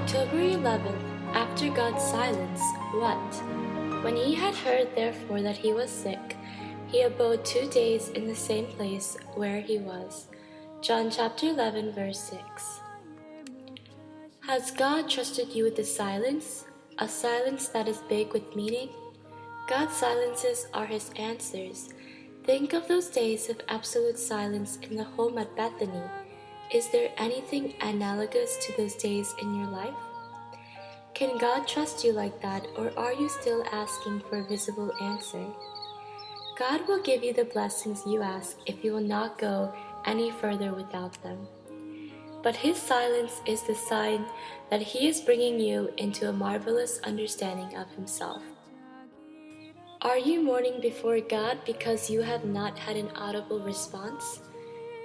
October 11th, after God's silence, what? When he had heard therefore that he was sick, he abode 2 days in the same place where he was. John chapter 11 verse 6. Has God trusted you with the silence? A silence that is big with meaning? God's silences are his answers. Think of those days of absolute silence in the home at Bethany. Is there anything analogous to those days in your life? Can God trust you like that, or are you still asking for a visible answer? God will give you the blessings you ask if you will not go any further without them. But his silence is the sign that he is bringing you into a marvelous understanding of himself. Are you mourning before God because you have not had an audible response?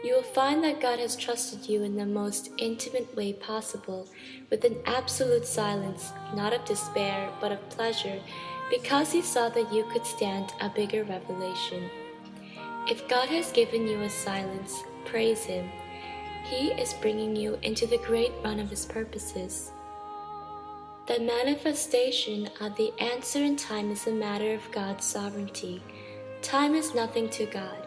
You will find that God has trusted you in the most intimate way possible, with an absolute silence, not of despair, but of pleasure, because he saw that you could stand a bigger revelation. If God has given you a silence, praise him. He is bringing you into the great run of his purposes. The manifestation of the answer in time is a matter of God's sovereignty. Time is nothing to God.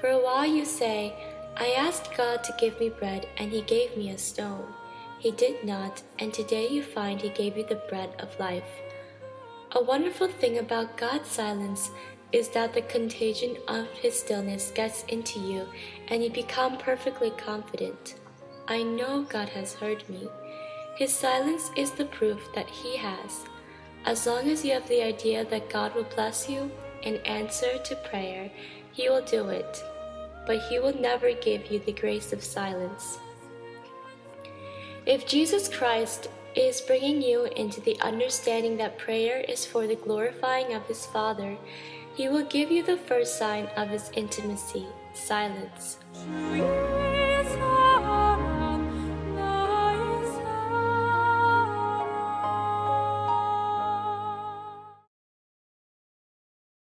For a while you say, I asked God to give me bread, and he gave me a stone. He did not, and today you find he gave you the bread of life. A wonderful thing about God's silence is that the contagion of his stillness gets into you, and you become perfectly confident. I know God has heard me. His silence is the proof that he has. As long as you have the idea that God will bless you in answer to prayer, he will do it. But he will never give you the grace of silence. If Jesus Christ is bringing you into the understanding that prayer is for the glorifying of his Father, he will give you the first sign of his intimacy, silence.